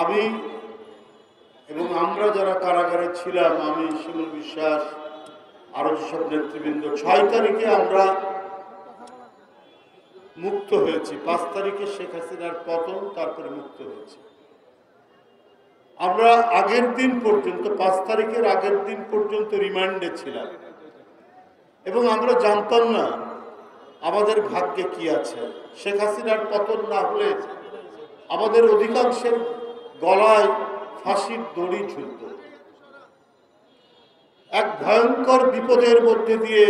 আমি এবং আমরা যারা কারাগারে ছিলাম, আমি শিমুল বিশ্বাস আরো যেসব নেতৃবৃন্দ, 6 তারিখে আমরা মুক্ত হয়েছি। 5 তারিখে শেখ হাসিনার পতন, তারপরে মুক্ত হয়েছি। আমরা আগের দিন পর্যন্ত 5 তারিখের আগের দিন পর্যন্ত রিমান্ডে ছিলাম এবং আমরা জানতাম না আমাদের ভাগ্যে কি আছে। শেখ হাসিনার পতন না হলে আমাদের অধিকাংশের গলায় ফাঁসির দড়ি ঝুলত। এক ভয়ঙ্কর বিপদের মধ্যে দিয়ে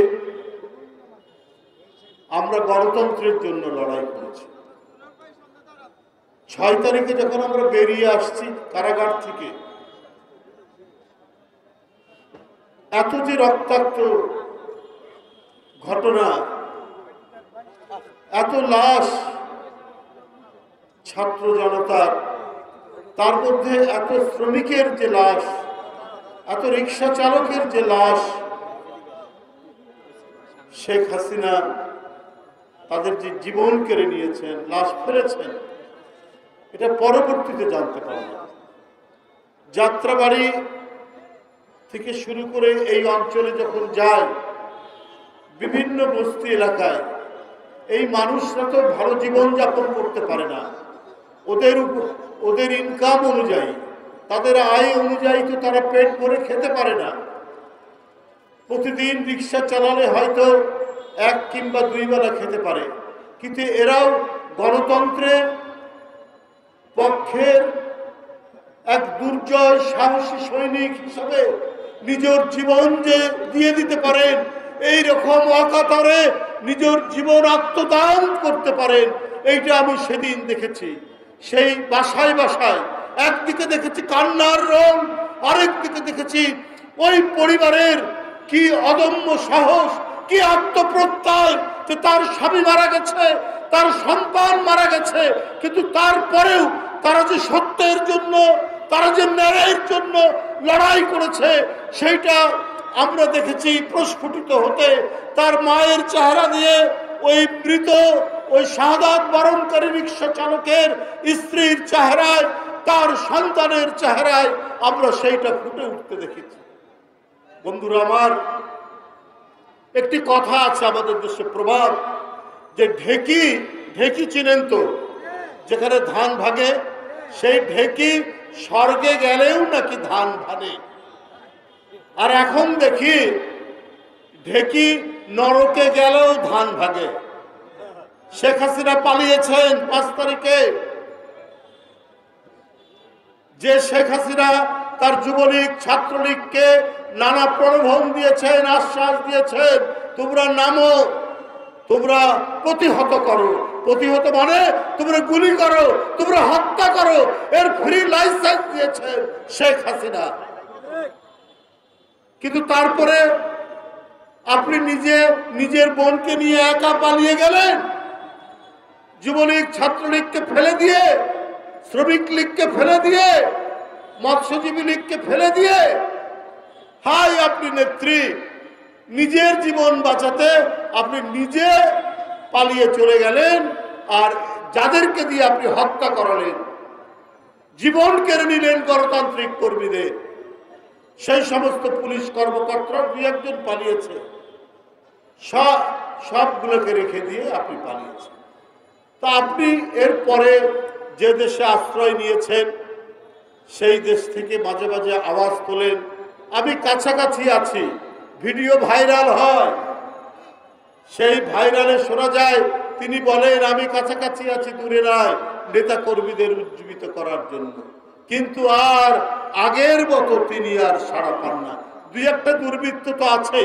আমরা গণতন্ত্রের জন্য লড়াই করেছি। 6 তারিখে যখন আমরা বেরিয়ে আসছি কারাগার থেকে, এত যে রক্তাক্ত ঘটনা, এত লাশ ছাত্র জনতার, তার মধ্যে এত শ্রমিকের যে লাশ, এত রিক্সা চালকের যে লাশ, শেখ হাসিনা তাদের যে জীবন কেড়ে নিয়েছেন, লাশ ফেলেছেন, এটা পরবর্তীতে জানতে পারলাম। যাত্রাবাড়ি থেকে শুরু করে এই অঞ্চলে যখন যায়, বিভিন্ন বস্তি এলাকায় এই মানুষরা তো ভালো জীবন যাপন করতে পারে না। ওদের ইনকাম অনুযায়ী, তাদের আয় অনুযায়ী তো তারা পেট ভরে খেতে পারে না। প্রতিদিন রিক্সা চালালে হয়তো 1 কিংবা 2 বেলা খেতে পারে, কিন্তু এরাও গণতন্ত্রের পক্ষের এক দুর্জয় সাহসী সৈনিক হিসাবে নিজের জীবন যে দিয়ে দিতে পারেন, এই রকম অকাতরে নিজের জীবন আত্মদান করতে পারেন, এইটা আমি সেদিন দেখেছি। সেই বাসায় বাসায় একদিকে দেখেছি কান্নার রং, আরেকদিকে দেখেছি ওই পরিবারের কি অদম্য সাহস, কি আত্মপ্রত্যয়, যে তার স্বামী মারা গেছে, তার সন্তান মারা গেছে, কিন্তু তারপরেও তারা যে সত্যের জন্য, তারা যে ন্যায়ের জন্য লড়াই করেছে, সেইটা আমরা দেখেছি প্রস্ফুটিত হতে। তার মায়ের চেহারা দিয়ে ওই মৃত, ওই শাহাদাত বরণকারী রিক্সা চালকের স্ত্রীর চেহারায়, তার সন্তানের চেহারায় আমরা সেইটা ফুটে উঠতে দেখেছি। বন্ধুরা আমার, একটি কথা আছে আমাদের দেশে প্রবাদ, যে ঢেকি চিনেন তো, যেখানে ধান ভাগে, সেই ঢেকি স্বর্গে গেলেও নাকি ধান ভানে। আর এখন দেখি ঢেকি নরকে গেলেও ধান ভাগে। শেখ হাসিনা পালিয়েছেন 5 তারিখে। যে শেখ হাসিনা তার যুবলীগ ছাত্রলীগকে নানা প্রলোভন দিয়েছেন, আশ্বাস দিয়েছেন, তোমরা নামো, তোমরা প্রতিহত করো। প্রতিহত মানে তোমরা গুলি করো, তোমরা হত্যা করো, এর ফ্রি লাইসেন্স দিয়েছেন শেখ হাসিনা। কিন্তু তারপরে আপনি নিজের বোনকে নিয়ে একা পালিয়ে গেলেন, যুবলীগ ছাত্রলীগকে ফেলে দিয়ে, শ্রমিক লীগকে ফেলে দিয়ে, মৎস্যজীবী লীগকে ফেলে দিয়ে। হাই আপনি নেত্রী, নিজের জীবন বাঁচাতে আপনি নিজে পালিয়ে চলে গেলেন, আর যাদেরকে দিয়ে আপনি হত্যা করালেন, জীবন কেড়ে নিলেন গণতান্ত্রিক কর্মীদের, সেই সমস্ত পুলিশ কর্মকর্তা 2-1 পালিয়েছে, সবগুলোকে রেখে দিয়ে আপনি পালিয়েছেন। তা আপনি এরপরে যে দেশে আশ্রয় নিয়েছেন, সেই দেশ থেকে মাঝে মাঝে আওয়াজ তোলেন, আমি কাছাকাছি আছি, ভিডিও ভাইরাল হয়, সেই ভাইরালে শোনা যায় তিনি বলেন আমি কাছাকাছি আছি, দূরে নয়, নেতা কর্মীদের উজ্জীবিত করার জন্য। কিন্তু আর আগের মতো তিনি আর সাড়া পান না। 2-1 দুর্বৃত্ত তো আছে,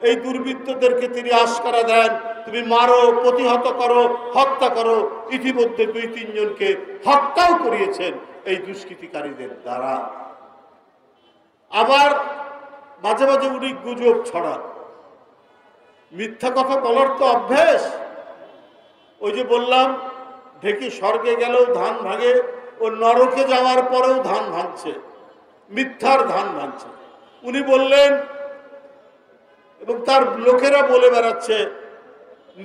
এই দুর্বৃত্তদেরকে তিনি আশকারা দেন, তুমি মারো, প্রতিহত করো, হত্যা করো। ইতিমধ্যে 2-3 জনকে হত্যাও করিয়েছেন এই দুষ্কৃতিকারীদের দ্বারা। আবার মাঝে মাঝে উনি গুজব ছড়ান, মিথ্যা কথা বলার তো অভ্যেস। ওই যে বললাম, ঢেকি স্বর্গে গেলেও ধান ভাঙে, ও নরকে যাওয়ার পরেও ধান ভাঙছে, মিথ্যার ধান ভাঙছে। উনি বললেন, এবং তার লোকেরা বলে বেড়াচ্ছে,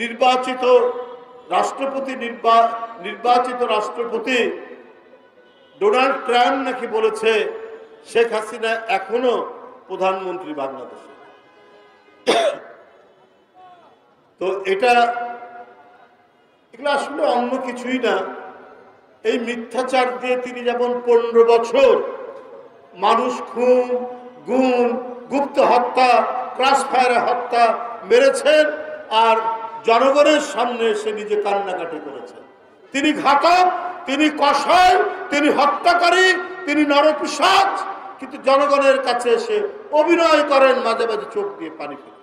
নির্বাচিত রাষ্ট্রপতি ডোনাল্ড ট্রাম্প নাকি বলেছে শেখ হাসিনা এখনো প্রধানমন্ত্রী বাংলাদেশে। তো এগুলো আসলে অন্য কিছুই না, এই মিথ্যাচার দিয়ে তিনি যেমন 15 বছর মানুষ খুন গুম গুপ্ত হত্যা ক্রাস ফায়ারে হত্যা মেরেছেন, আর জনগণের সামনে এসে নিজে কান্নাকাটি করেছেন। তিনি ঘাতক, তিনি কসাই, তিনি হত্যাকারী, তিনি নরপিশাচ, কিন্তু জনগণের কাছে এসে অভিনয় করেন, মাঝে মাঝে চোখ দিয়ে পানি ফেলে।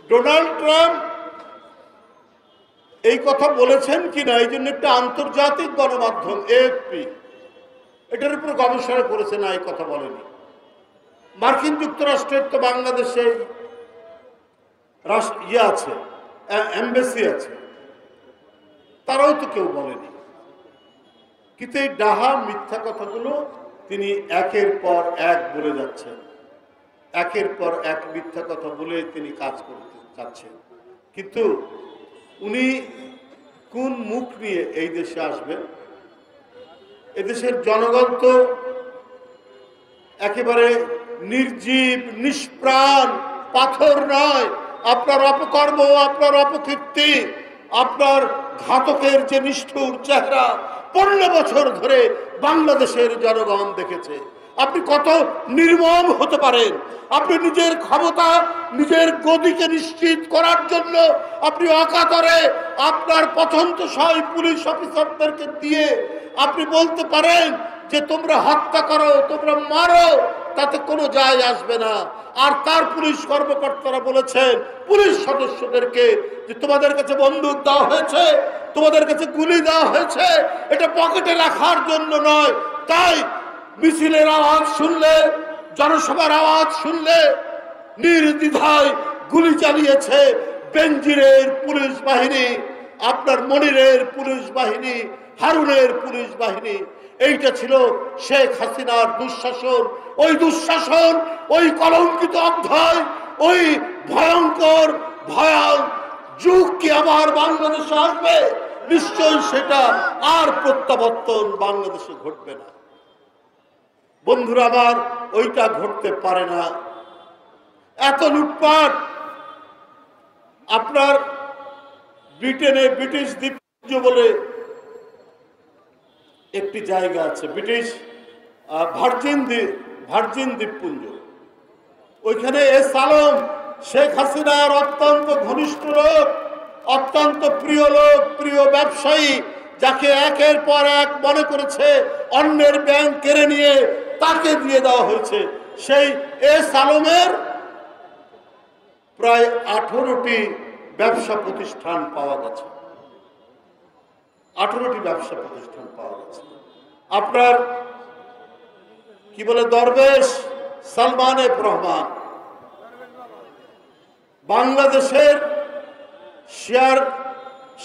ডোনাল্ড ট্রাম্প এই কথা বলেছেন কিনা এই জন্য একটা আন্তর্জাতিক গণমাধ্যম এএফপি এটার উপর গবেষণা করেছে, না এই কথা বলেনি। মার্কিন যুক্তরাষ্ট্রের তো বাংলাদেশে আছে, এমবেসি আছে, তারাও তো কেউ বলেনি। কিন্তু এই ডাহা মিথ্যা কথাগুলো তিনি একের পর এক বলে যাচ্ছেন, একের পর এক মিথ্যা কথা বলে তিনি কাজ করতে চাচ্ছেন। কিন্তু উনি কোন মুখ নিয়ে এই দেশে আসবেন? এদেশের জনগণ তো একেবারে নির্জীব নিষ্প্রাণ পাথর নয়। আপনার অপকর্ম, আপনার অপকীর্তি, আপনার ঘাতকের যে নিষ্ঠুর চেহারা 15 বছর ধরে বাংলাদেশের জনগণ দেখেছে। আপনি কত নির্মম হতে পারেন। আপনি নিজের ক্ষমতা, নিজের গদিকে নিশ্চিত করার জন্য আপনি অকাতরে আপনার পছন্দসই পুলিশ অফিসারদেরকে দিয়ে আপনি বলতে পারেন যে তোমরা হত্যা করো, তোমরা মারো, তাতে কোনো যায় আসবে না। আর তার পুলিশ কর্মকর্তারা বলেছেন পুলিশ সদস্যদেরকে যে তোমাদের কাছে বন্দুক দেওয়া হয়েছে, তোমাদের কাছে গুলি দেওয়া হয়েছে, এটা পকেটে রাখার জন্য নয়। তাই মিছিলের আওয়াজ শুনলে, জনসভার আওয়াজ শুনলে নির্দ্বিধায় গুলি চালিয়েছে বেনজিরের পুলিশ বাহিনী, আপনার মনিরের পুলিশ বাহিনী, হারুনের পুলিশ বাহিনী। এইটা ছিল শেখ হাসিনার দুঃশাসন। ওই দুঃশাসন, ওই কলঙ্কিত অধ্যায়, ওই ভয়ঙ্কর ভয়াল যুগ কি আবার বাংলাদেশে আসবে? নিশ্চয়ই সেটা আর প্রত্যাবর্তন বাংলাদেশে ঘটবে না। বন্ধুরা আমার, ওইটা ঘটতে পারে না। এত লুটপাট। আপনার ব্রিটেনে ব্রিটিশ দ্বীপপুঞ্জ বলে একটি জায়গা আছে, ব্রিটিশ ভার্জিন দ্বীপপুঞ্জ। ওইখানে এস আলম শেখ হাসিনার অত্যন্ত ঘনিষ্ঠ লোক, অত্যন্ত প্রিয় লোক, প্রিয় ব্যবসায়ী, যাকে একের পর এক মনে করেছে অন্যের ব্যাংক কেড়ে নিয়ে তাকে দিয়ে দেওয়া হয়েছে। সেই এস আলমের প্রায় 18টি ব্যবসা প্রতিষ্ঠান পাওয়া গেছে। 18টি ব্যবসা প্রতিষ্ঠান পাওয়া গেছে। আপনার কি বলে দরবেশ সালমান এফ রহমান বাংলাদেশের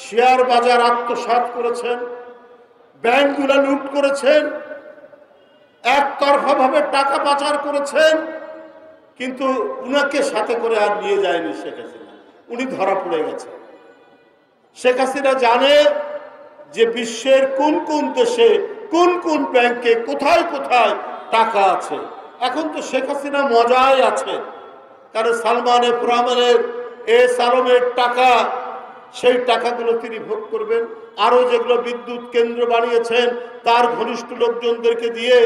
শেয়ার বাজার আত্মসাৎ করেছেন, ব্যাংকগুলো লুট করেছেন, একতরফা ভাবে টাকা পাচার করেছেন। কিন্তু উনাকে সাথে করে আর নিয়ে যায়নি শেখ হাসিনা, উনি ধরা পড়ে গেছে। শেখ হাসিনা জানে যে বিশ্বের কোন কোন দেশে কোন কোন ব্যাংকে কোথায় কোথায় টাকা আছে। এখন তো শেখ হাসিনা মজায় আছে, কারণ সালমান এফ রহমানের এস আলমের টাকা, সেই টাকাগুলো তিনি ভোগ করবেন। আরো যেগুলো বিদ্যুৎ কেন্দ্র বানিয়েছেন তার ঘনিষ্ঠ লোকজনদেরকে দিয়ে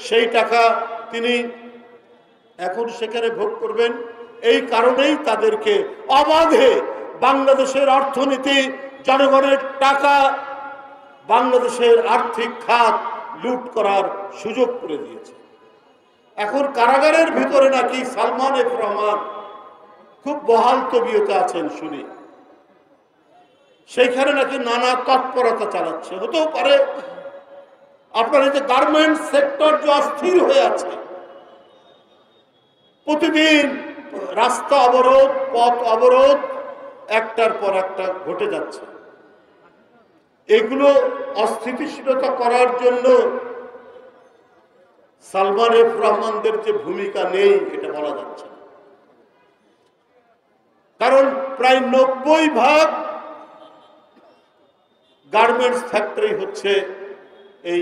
সেই টাকা তিনি এখন সেখানে ভোগ করবেন। এই কারণেই তাদেরকে অবাধে বাংলাদেশের অর্থনীতি, জনগণের টাকা, বাংলাদেশের আর্থিক খাত লুট করার সুযোগ করে দিয়েছে। এখন কারাগারের ভিতরে নাকি সালমান এফ রহমান খুব বহাল তবিয়তে আছেন শুনি, সেইখানে নাকি নানা তৎপরতা চালাচ্ছে। হতেও পারে আপনার এই যে গার্মেন্টস সেক্টর যে অস্থির হয়ে আছে, প্রতিদিন রাস্তা অবরোধ, পথ অবরোধ একটার পর একটা ঘটে যাচ্ছে। এগুলো অস্থিতিশীলতা করার জন্য সালমান এফ রহমানদের যে ভূমিকা নেই এটা বলা যাচ্ছে না। কারণ প্রায় 90% গার্মেন্টস ফ্যাক্টরি হচ্ছে এই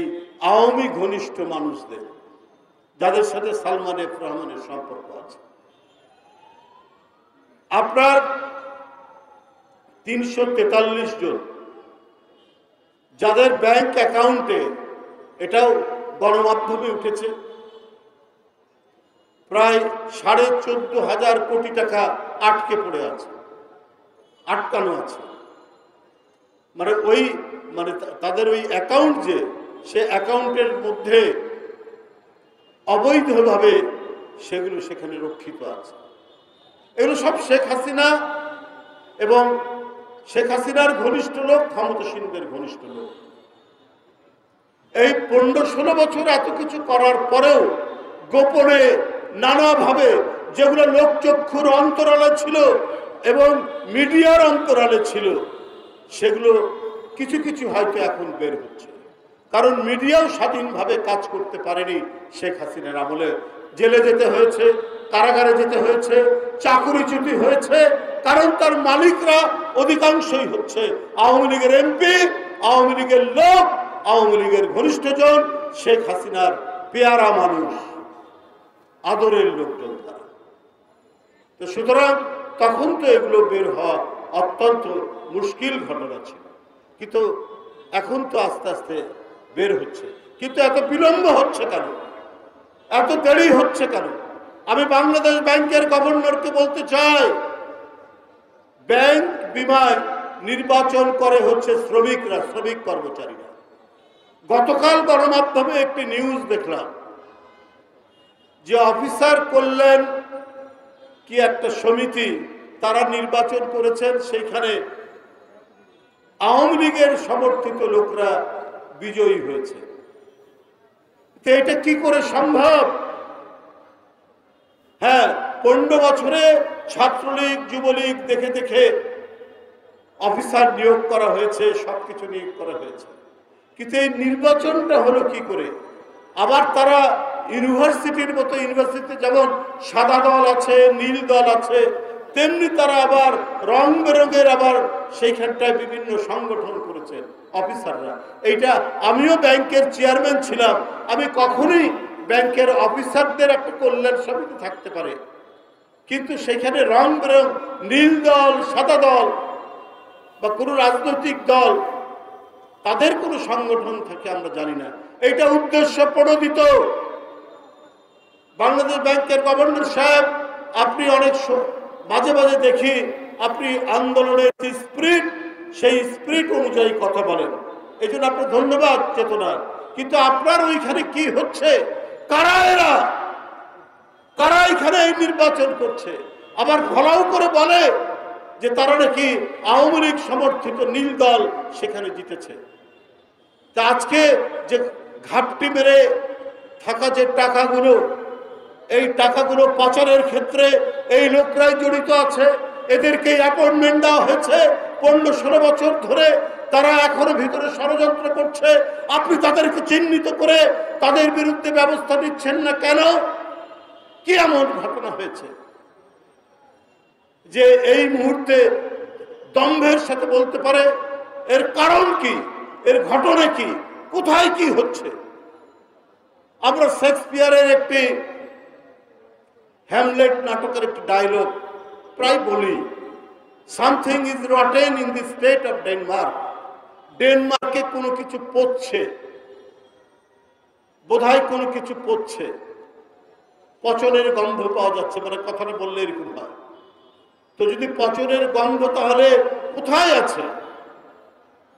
আওয়ামী ঘনিষ্ঠ মানুষদের, যাদের সাথে সালমান এফ রহমানের সম্পর্ক আছে। আপনার ৩৪৩ জন যাদের ব্যাংক অ্যাকাউন্টে, এটাও গণমাধ্যমে উঠেছে, প্রায় ১৪,৫০০ কোটি টাকা আটকে পড়ে আছে, আটকানো আছে। মানে তাদের ওই অ্যাকাউন্ট, যে সে অ্যাকাউন্টের মধ্যে অবৈধভাবে সেগুলো সেখানে রক্ষিত আছে। এগুলো সব শেখ হাসিনা এবং শেখ হাসিনার ঘনিষ্ঠ লোক, ক্ষমতাসীনদের ঘনিষ্ঠ লোক। এই ১৫-১৬ বছর এত কিছু করার পরেও গোপনে নানাভাবে, যেগুলো লোকচক্ষুর অন্তরালে ছিল এবং মিডিয়ার অন্তরালে ছিল, সেগুলো কিছু কিছু হয়তো এখন বের হচ্ছে। কারণ মিডিয়াও স্বাধীনভাবে কাজ করতে পারেনি শেখ হাসিনার আমলে। জেলে যেতে হয়েছে, কারাগারে যেতে হয়েছে, চাকুরিচ্যুতি হয়েছে, কারণ তার মালিকরা অধিকাংশই হচ্ছে আওয়ামী লীগের এমপি, আওয়ামী লীগের লোক, আওয়ামী লীগের ঘনিষ্ঠজন, শেখ হাসিনার পেয়ারা মানুষ, আদরের লোকজন তারা। তো সুতরাং তখন তো এগুলো বের হওয়া অত্যন্ত মুশকিল ঘটনা ছিল, কিন্তু এখন তো আস্তে আস্তে বের হচ্ছে। কিন্তু এত বিলম্ব হচ্ছে কেন, এত দেরি হচ্ছে কেন? আমি বাংলাদেশ ব্যাংকের গভর্নরকে বলতে চাই, ব্যাংক বিমায় নির্বাচন করে হচ্ছে শ্রমিকরা, শ্রমিক কর্মচারীরা। গতকাল গণমাধ্যমে একটি নিউজ দেখলাম যে অফিসার কল্যাণ কি একটা সমিতি, তারা নির্বাচন করেছেন, সেইখানে আওয়ামী লীগের সমর্থিত লোকরা বিজয়ী হয়েছে। তো এটা কি করে সম্ভব? হ্যাঁ, 15 বছরে ছাত্রলীগ, যুবলীগ দেখে দেখে অফিসার নিয়োগ করা হয়েছে, সবকিছু নিয়োগ করা হয়েছে, কিন্তু এই নির্বাচনটা হলো কি করে? আবার তারা ইউনিভার্সিটির মতো, ইউনিভার্সিটিতে যেমন সাদা দল আছে, নীল দল আছে, তেমনি তারা আবার রং বেরঙের আবার সেইখানটায় বিভিন্ন সংগঠন করেছে অফিসাররা। এইটা আমিও ব্যাংকের চেয়ারম্যান ছিলাম, আমি কখনোই ব্যাংকের অফিসারদের একটা কল্যাণ সমিতি থাকতে পারে, কিন্তু সেখানে রং বেরং, নীল দল, সাদা দল বা কোনো রাজনৈতিক দল, তাদের কোনো সংগঠন থাকে আমরা জানি না। এইটা উদ্দেশ্য প্রণোদিত। বাংলাদেশ ব্যাংকের গভর্নর সাহেব, আপনি অনেক মাঝে মাঝে দেখি আপনি আন্দোলনের যে স্পিরিট, সেই স্পিরিট অনুযায়ী কথা বলেন, এই জন্য আপনার ধন্যবাদ চেতনা। কিন্তু আপনার ওইখানে কি হচ্ছে? কারা এরা? কারা এখানে এই নির্বাচন করছে? আবার ফলাও করে বলে যে তারা নাকি আওয়ামী লীগ সমর্থিত নীল দল সেখানে জিতেছে। তা আজকে যে ঘাপটি মেরে থাকা যে টাকাগুলো, এই টাকাগুলো পাচারের ক্ষেত্রে এই লোকরাই জড়িত আছে, এদেরকে অ্যাপয়েন্টমেন্ট দেওয়া হয়েছে। 15-16 বছর ধরে তারা এখনো ভিতরে ষড়যন্ত্র করছে। আপনি তাদেরকে চিহ্নিত করে তাদের বিরুদ্ধে ব্যবস্থা নিচ্ছেন না কেন? কি এমন ঘটনা হয়েছে যে এই মুহূর্তে দম্ভের সাথে বলতে পারে? এর কারণ কি? এর ঘটনা কি? কোথায় কি হচ্ছে? আমরা শেক্সপিয়ারের একটি হ্যামলেট নাটকের একটি ডায়লগ প্রায় বলি, something is rotten in the state of Denmark. ডেনমার্কে কোনো কিছু পচছে, বোধহয় কোনো কিছু পচছে, পচনের গন্ধ পাওয়া যাচ্ছে, মানে কথাটা বললে এরকম হয়। তো যদি পচনের গন্ধ, তাহলে কোথায় আছে,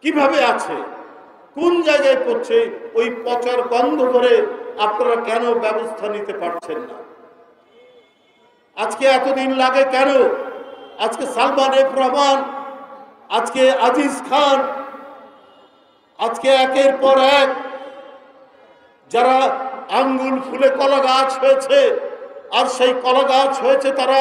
কিভাবে আছে, কোন জায়গায় পচছে? ওই পচার গন্ধ ধরে আপনারা কেন ব্যবস্থা নিতে পারছেন না? আজকে এতদিন লাগে কেন? আজকে সালমান এফ রহমান, আজকে আজিজ খান, আজকে একের পর এক যারা আঙ্গুল ফুলে কলা গাছ হয়েছে, আর সেই কলা গাছ হয়েছে তারা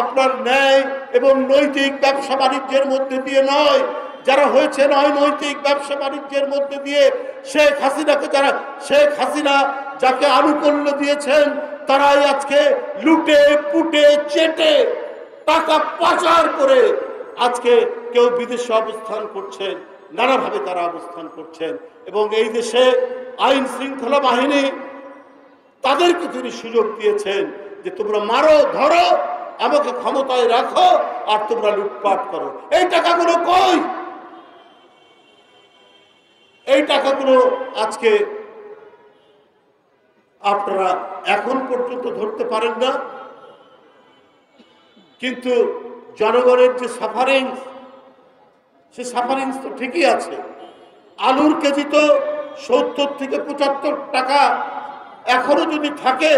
আপনার ন্যায় এবং নৈতিক ব্যবসা বাণিজ্যের মধ্যে দিয়ে নয়, যারা হয়েছে নৈতিক ব্যবসা বাণিজ্যের মধ্যে দিয়ে। শেখ হাসিনা যাকে আনুকূল্য দিয়েছেন, তারাই আজকে লুটে পুটে চেটে টাকা পাচার করে আজকে কেউ বিদেশে অবস্থান করছেন, নানাভাবে তারা অবস্থান করছেন। এবং এই দেশে আইন শৃঙ্খলা বাহিনী তাদেরকে তিনি সুযোগ দিয়েছেন যে তোমরা মারো, ধরো, আমাকে ক্ষমতায় রাখো, আর তোমরা লুটপাট করো। এই টাকাগুলো কই? এই টাকাগুলো আজকে আপনারা এখন পর্যন্ত ধরতে পারেন না। কিন্তু জনগণের যে সাফারিংস, সে সাফারিংস তো ঠিকই আছে। আলুর কেজি তো 70 থেকে 75 টাকা এখনো যদি থাকে,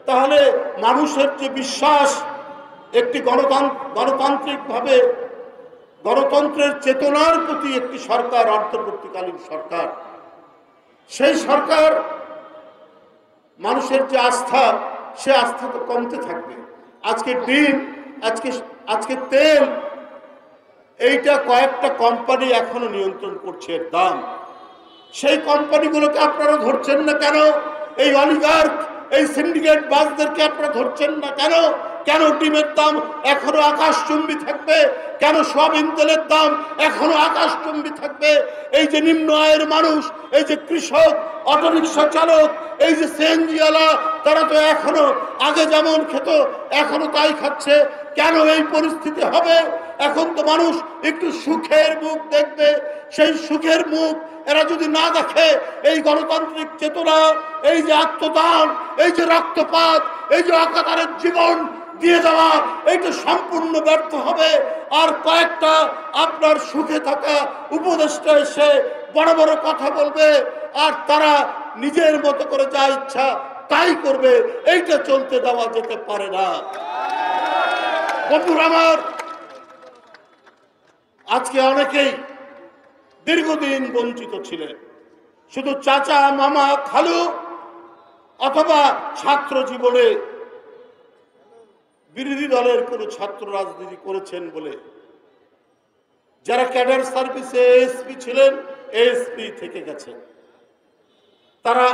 তাহলে মানুষের যে বিশ্বাস একটি গণতান্ত্রিকভাবে গণতন্ত্রের চেতনার প্রতি একটি সরকার, অন্তর্বর্তীকালীন সরকার, সেই সরকার মানুষের যে আস্থা, সে আস্থা তো কমতে থাকবে। আজকে ডিম, আজকে তেল, এইটা কয়েকটা কোম্পানি এখনো নিয়ন্ত্রণ করছে এর দাম। সেই কোম্পানিগুলোকে আপনারা ধরছেন না কেন? এই অলিগার্ক, এই সিন্ডিকেট বাসদেরকে আপনারা ধরছেন না কেন? কেন ডিমের দাম এখনো আকাশচুম্বী থাকবে? কেন সয়াবিন তেলের দাম এখনো আকাশচুম্বী থাকবে? এই যে নিম্ন আয়ের মানুষ, এই যে কৃষক, অটোরিকশা চালক, এই যে সিএনজিওয়ালা, তারা তো এখনো আগে যেমন খেত এখনো তাই খাচ্ছে। কেন এই পরিস্থিতি হবে? এখন তো মানুষ একটু সুখের মুখ দেখবে। সেই সুখের মুখ এরা যদি না দেখে, এই গণতান্ত্রিক চেতনা, এই যে আত্মদান, এই যে রক্তপাত, এই যে অকাতরের জীবন দিয়ে দেওয়া, এইটা সম্পূর্ণ ব্যর্থ হবে। আর কয়েকটা আপনার সুখে থাকা উপদেষ্টা এসে বড় বড় কথা বলবে, আর তারা নিজের মতো করে যা ইচ্ছা তাই করবে। এইটা চলতে দেওয়া যেতে পারে না। বন্ধুরা আমার, আজকে অনেকেই দীর্ঘদিন বঞ্চিত ছিলেন। শুধু চাচা, মামা, খালু অথবা ছাত্র জীবনে বিরোধী দলের কোন ছাত্র রাজনীতি করেছেন বলে যারা ক্যাডার সার্ভিসে এএসপি ছিলেন, এএসপি থেকে গেছেন। তারা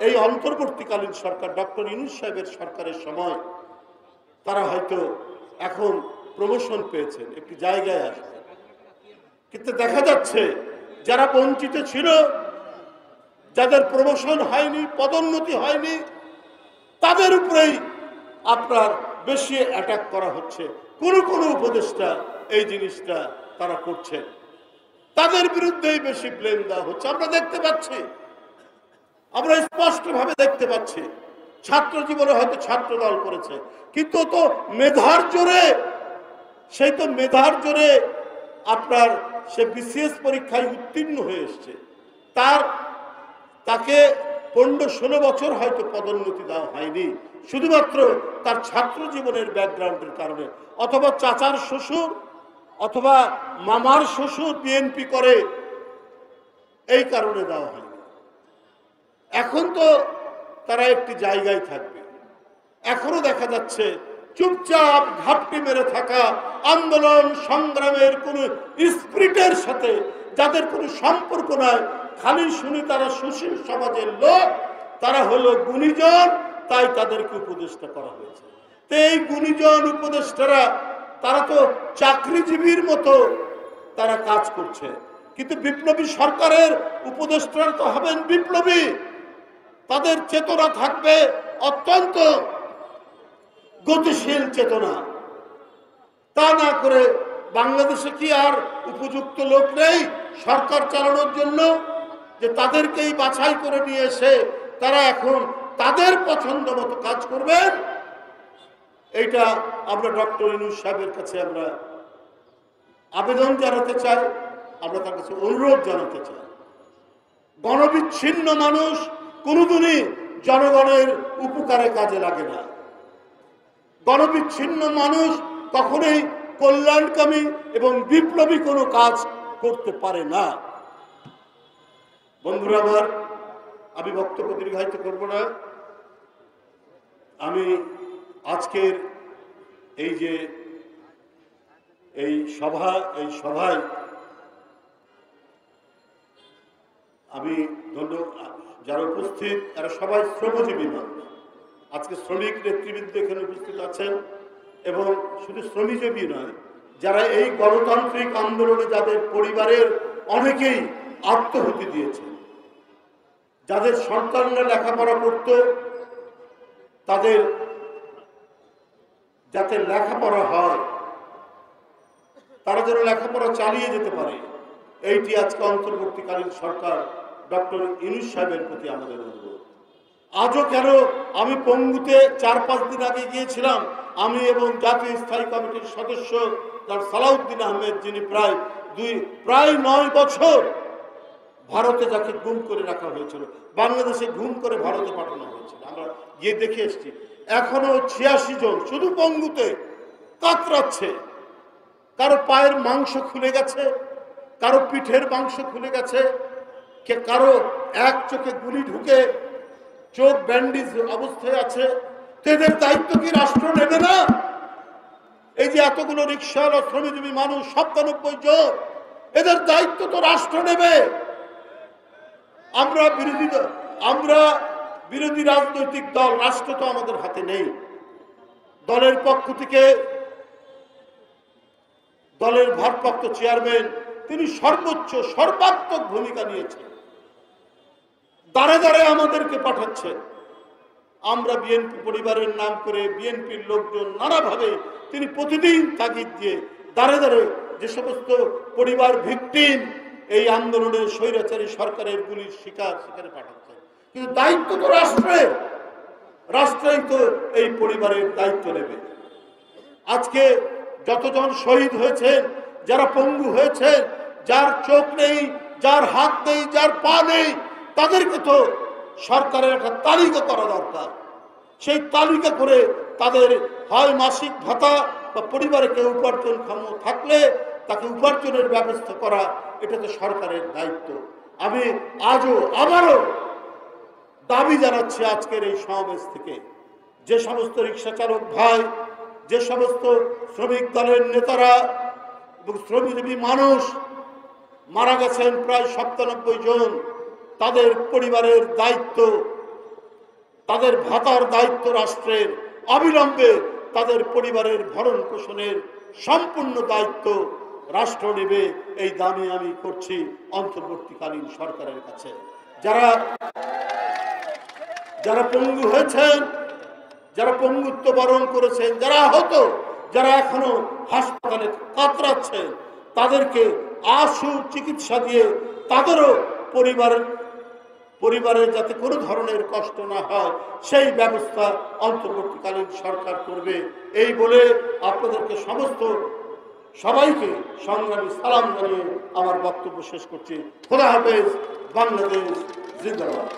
এই অন্তর্বর্তীকালীন সরকার, ডক্টর ইউনূস সাহেবের সরকারের সময় তারা হয়তো এখন প্রমোশন পেয়েছেন, একটি জায়গায় আসছে। কিন্তু দেখা যাচ্ছে যারা বঞ্চিত ছিল, যাদের প্রমোশন হয়নি, পদোন্নতি হয়নি, তাদের উপরেই আপনার বেশি অ্যাটাক করা হচ্ছে। কোন উপদেষ্টা এই জিনিসটা তারা করছেন, তাদের বিরুদ্ধেই বেশি ব্লেম দেওয়া হচ্ছে। আমরা দেখতে পাচ্ছি, আমরা স্পষ্টভাবে দেখতে পাচ্ছি। ছাত্র জীবনে হয়তো ছাত্র দল করেছে, কিন্তু তো মেধার জোরে, সেই তো মেধার জোরে আপনার সে বিসিএস পরীক্ষায় উত্তীর্ণ হয়ে এসছে। তাকে 15-16 বছর হয়তো পদোন্নতি দেওয়া হয়নি, শুধুমাত্র তার ছাত্র জীবনের ব্যাকগ্রাউন্ডের কারণে, অথবা চাচার শ্বশুর অথবা মামার শ্বশুর বিএনপি করে, এই কারণে দেওয়া হয়নি। এখন তো তারা একটি জায়গায় থাকবে। এখনো দেখা যাচ্ছে চুপচাপ ঘাপটি মেরে থাকা, আন্দোলন সংগ্রামের কোন স্পিরিটের সাথে যাদের কোনো সম্পর্ক নাই, খালি শুনি তারা সুশীল সমাজের লোক, তারা হলো গুণীজন, তাই তাদেরকে উপদেষ্টা করা হয়েছে। তো এই গুণীজন উপদেষ্টারা তারা তো চাকরিজীবীর মতো তারা কাজ করছে। কিন্তু বিপ্লবী সরকারের উপদেষ্টারা তো হবেন বিপ্লবী, তাদের চেতনা থাকবে অত্যন্ত গতিশীল চেতনা। তা না করে বাংলাদেশে কি আর উপযুক্ত লোক নেই সরকার চালানোর জন্য, যে তাদেরকেই বাছাই করে নিয়ে এসে তারা এখন তাদের পছন্দ মতো কাজ করবেন? এইটা আমরা ডক্টর ইউনূস সাহেবের কাছে আমরা আবেদন জানাতে চাই, আমরা তার কাছে অনুরোধ জানাতে চাই। গণবিচ্ছিন্ন মানুষ কোনোদিনই জনগণের উপকারে কাজে লাগে না। গণবিচ্ছিন্ন মানুষ কখনোই কল্যাণকামী এবং বিপ্লবী কোনো কাজ করতে পারে না। বন্ধুরা আমার, আমি বক্তব্য দীর্ঘায়িত করব না। আমি আজকের এই সভায় আমি যারা উপস্থিত এরা সবাই শ্রমজীবী মানুষ। আজকে শ্রমিক নেতৃবৃন্দ এখানে উপস্থিত আছেন, এবং শুধু শ্রমজীবী নয়, যারা এই গণতান্ত্রিক আন্দোলনে যাদের পরিবারের অনেকেই আত্মহুতি দিয়েছে। যাদের সন্তানরা লেখাপড়া করত তাদের যাতে লেখাপড়া হয়, তারা যেন লেখাপড়া চালিয়ে যেতে পারে, এইটি আজকে অন্তর্বর্তীকালীন সরকার ডক্টর ইউনূস সাহেবের প্রতি আমাদের অনুরোধ। আজও কেন, আমি পঙ্গুতে 4-5 দিন আগে গিয়েছিলাম, আমি এবং জাতীয় স্থায়ী কমিটির সদস্য সালাউদ্দিন আহমেদ, যিনি প্রায় 9 বছর ভারতে যাকে গুম করে রাখা হয়েছিল, বাংলাদেশে গুম করে ভারতে পাঠানো হয়েছিল, আমরা গিয়ে দেখে এসেছি। এখনো 86 জন শুধু পঙ্গুতে কাতরাচ্ছে। কারো পায়ের মাংস খুলে গেছে, কারো পিঠের মাংস খুলে গেছে, কারো এক চোখে গুলি ঢুকে চোখ ব্যান্ডেজ অবস্থায় আছে। এদের দায়িত্ব কি রাষ্ট্র নেবে না? এই যে এতগুলো রিকশাওয়ালা শ্রমজীবী মানুষ 97 জন, এদের দায়িত্ব তো রাষ্ট্র নেবে। আমরা বিরোধী রাজনৈতিক দল, রাষ্ট্র তো আমাদের হাতে নেই। দলের পক্ষ থেকে দলের ভারপ্রাপ্ত চেয়ারম্যান তিনি সর্বাত্মক ভূমিকা নিয়েছেন, দাঁড়ে দাঁড়ে আমাদেরকে পাঠাচ্ছেন। আমরা বিএনপি পরিবারের নাম করে বিএনপির লোকজন নানাভাবে তিনি প্রতিদিন তাগিদ দিয়ে দাঁড়ে দাঁড়ে যে সমস্ত পরিবার ভিকটিম এই আন্দোলনের স্বৈরাচারী সরকারের গুলির শিকারে পাঠাচ্ছেন। কিন্তু দায়িত্ব তো রাষ্ট্রই তো এই পরিবারের দায়িত্ব নেবে। আজকে যতজন শহীদ হয়েছেন, যারা পঙ্গু হয়েছেন, যার চোখ নেই, যার হাত নেই, যার পা নেই, তাদেরকে তো সরকারের একটা তালিকা করা দরকার। সেই তালিকা করে তাদের হয় মাসিক ভাতা বা পরিবারে কেউ উপার্জনক্ষম থাকলে তাকে উপার্জনের ব্যবস্থা করা, এটা তো সরকারের দায়িত্ব। আমি আবারও দাবি জানাচ্ছি আজকের এই সমাবেশ থেকে, যে সমস্ত রিক্সা চালক ভাই, যে সমস্ত শ্রমিক দলের নেতারা এবং শ্রমজীবী মানুষ মারা গেছেন প্রায় 97 জন, তাদের পরিবারের দায়িত্ব, তাদের ভাতার দায়িত্ব রাষ্ট্রের, অবিলম্বে তাদের পরিবারের ভরণ পোষণের সম্পূর্ণ দায়িত্ব রাষ্ট্র নেবে, এই দাবি আমি করছি অন্তর্বর্তীকালীন সরকারের কাছে। যারা পঙ্গু হয়েছেন, যারা পঙ্গুত্ব বরণ করেছেন, যারা আহত, যারা এখনো হাসপাতালে কাতরাচ্ছেন, তাদেরকে আশু চিকিৎসা দিয়ে তাদেরও পরিবারের যাতে কোনো ধরনের কষ্ট না হয় সেই ব্যবস্থা অন্তর্বর্তীকালীন সরকার করবে। এই বলে আপনাদেরকে সবাইকে সংগ্রামী সালাম জানিয়ে আমার বক্তব্য শেষ করছি। খোদা হাফেজ। বাংলাদেশ জিন্দাবাদ।